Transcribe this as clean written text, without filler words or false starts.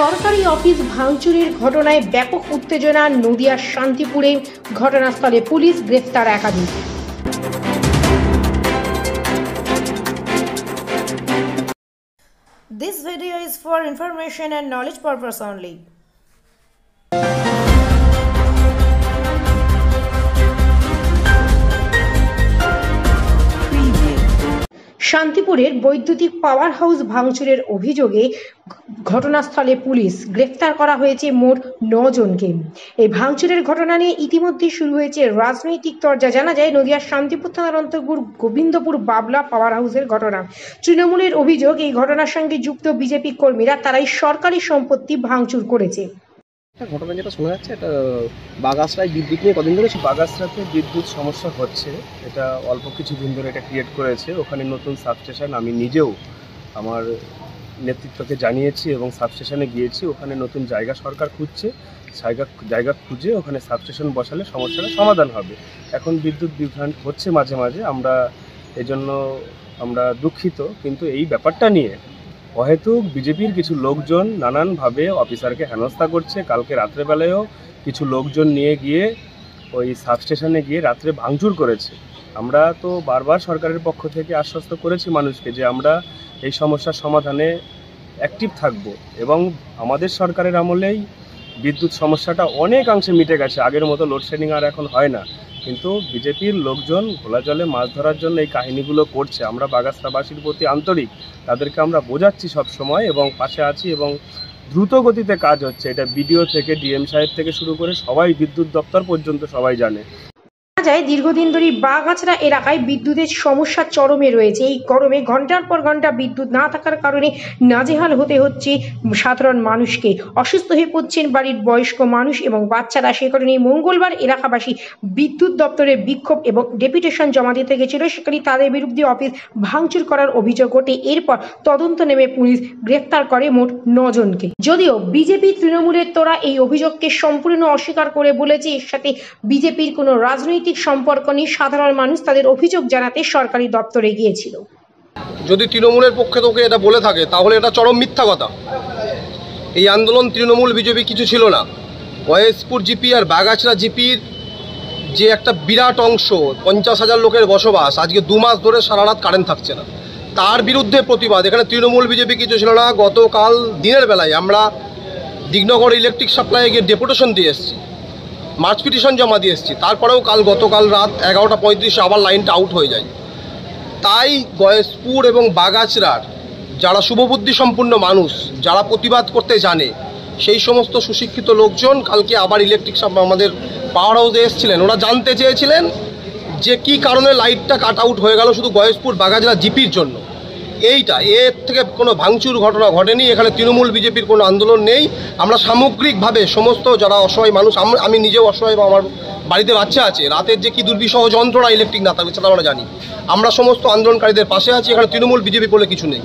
সরকারি অফিস ভাঙচুরের ঘটনায় ব্যাপক উত্তেজনা নদিয়ার শান্তিপুরে। ঘটনাস্থলে পুলিশ, গ্রেফতার একাধিক। This video is for information and knowledge purpose only. শান্তিপুরের বৈদ্যুতিক পাওয়ার হাউস ভাঙচুরের অভিযোগে ঘটনাস্থলে পুলিশ, গ্রেফতার করা হয়েছে মোট 9 জনকে। এই ভাঙচুরের ঘটনা নিয়ে ইতিমধ্যে শুরু হয়েছে রাজনৈতিক চর্চা। জানা যায় নদিয়ার শান্তিপুর থানার অন্তর্গত গোবিন্দপুর বাবলা পাওয়ার হাউসের ঘটনা। তৃণমূলের অভিযোগ, এই ঘটনার সঙ্গে যুক্ত বিজেপি কর্মীরা তারাই সরকারি সম্পত্তি ভাঙচুর করেছে। ঘটনা যেটা শোনা যাচ্ছে, এটা বাগাসরায় বিদ্যুৎ নিয়ে কদিন ধরে বাগাসরাতে বিদ্যুৎ সমস্যা হচ্ছে, এটা অল্প কিছু দিন ধরে এটা ক্রিয়েট করেছে। ওখানে নতুন সাবস্টেশন, আমি নিজেও আমার নেতৃত্বকে জানিয়েছি এবং সাবস্টেশনে গিয়েছি। ওখানে নতুন জায়গা সরকার খুঁজছে, জায়গা খুঁজে ওখানে সাবস্টেশন বসালে সমস্যাটা সমাধান হবে। এখন বিদ্যুৎ বিভ্রান্ত হচ্ছে মাঝে মাঝে, এজন্য আমরা দুঃখিত। কিন্তু এই ব্যাপারটা নিয়ে অহেতুক বিজেপির কিছু লোকজন নানানভাবে অফিসারকে হেনস্থা করছে। কালকে রাত্রেবেলায়ও কিছু লোকজন নিয়ে গিয়ে ওই সাবস্টেশনে গিয়ে রাত্রে ভাঙচুর করেছে। আমরা তো বারবার সরকারের পক্ষ থেকে আশ্বস্ত করেছি মানুষকে যে আমরা এই সমস্যার সমাধানে অ্যাক্টিভ থাকব, এবং আমাদের সরকারের আমলেই বিদ্যুৎ সমস্যাটা অনেকাংশে মিটে গেছে। আগের মতো লোডশেডিং আর এখন হয় না। কিন্তু বিজেপির লোকজন ঘোলা জলে মাছ ধরার জন্য এই কাহিনীগুলো করছে। আমরা বাগাসরাবাসীর প্রতি আন্তরিক, তাদেরকে আমরা বোঝাচ্ছি সব সময় এবং পাশে আছি, এবং দ্রুত গতিতে কাজ হচ্ছে। এটা বিডিও থেকে ডিএম সাহেব থেকে শুরু করে সবাই, বিদ্যুৎ দপ্তর পর্যন্ত সবাই জানে। যায় দীর্ঘদিন ধরে বাগাছড়া এলাকায় বিদ্যুতের সমস্যা চরমে রয়েছে। এই গরমে ঘন্টার পর ঘন্টা বিদ্যুৎ না থাকার কারণে নাজেহাল হতে হচ্ছে সাধারণ মানুষকে। অসুস্থ হয়ে পড়ছেন বাড়ির বয়স্ক মানুষ এবং বাচ্চারা। সে কারণে মঙ্গলবার এলাকাবাসী বিদ্যুৎ দপ্তরে বিক্ষোভ এবং ডেপুটেশন জমা দিতে গেছিল। সেখানে তাদের বিরুদ্ধে অফিস ভাঙচুর করার অভিযোগ ওঠে। এরপর তদন্ত নেমে পুলিশ গ্রেফতার করে মোট 9 জনকে। যদিও বিজেপি তৃণমূলের তোরা এই অভিযোগকে সম্পূর্ণ অস্বীকার করে বলেছে এর সাথে বিজেপির কোনো রাজনৈতিক সম্পর্ক নেই। সাধারণ মানুষ তাদের অভিযোগ জানাতে সরকারি দপ্তরে গিয়েছিল। যদি তৃণমূলের পক্ষে তোকে এটা বলে থাকে তাহলে এটা চরম মিথ্যা কথা। এই আন্দোলন তৃণমূল বিজেপি কিছু ছিল না। ওয়াইএসপুর জিপি আর বাগাছড়া জিপির যে একটা বিরাট অংশ, 50,000 লোকের বসবাস, আজকে 2 মাস ধরে সারা রাত কারেন্ট থাকছে না, তার বিরুদ্ধে প্রতিবাদ। এখানে তৃণমূল বিজেপি কিছু ছিল না। গতকাল দিনের বেলায় আমরা দিগনগর ইলেকট্রিক সাপ্লাইয়ে গিয়ে ডেপুটেশন দিয়ে এসেছি, মার্চ পিটিশন জমা দিয়ে এসেছি। তারপরেও গতকাল রাত 11:35 আবার লাইনটা আউট হয়ে যায়। তাই গয়েশপুর এবং বাগাছড়ার যারা শুভবুদ্ধি সম্পন্ন মানুষ, যারা প্রতিবাদ করতে জানে, সেই সমস্ত সুশিক্ষিত লোকজন কালকে আবার ইলেকট্রিক আমাদের পাওয়ার হাউসে এসেছিলেন। ওরা জানতে চেয়েছিলেন যে কি কারণে লাইটটা কাট আউট হয়ে গেল শুধু গয়েশপুর বাগাছড়া জিপির জন্য। এর থেকে কোনো ভাঙচুর ঘটনা ঘটেনি। এখানে তৃণমূল বিজেপির কোনো আন্দোলন নেই। আমরা সামগ্রিকভাবে সমস্ত যারা অসহায় মানুষ, আমি নিজেও অসহায়, আমার বাড়িতে বাচ্চা আছে, রাতের যে কি দুর্বিষহ যন্ত্রণা ইলেকট্রিক না থাকবে সেটা আমরা জানি। আমরা সমস্ত আন্দোলনকারীদের পাশে আছি। এখানে তৃণমূল বিজেপি বলে কিছু নেই।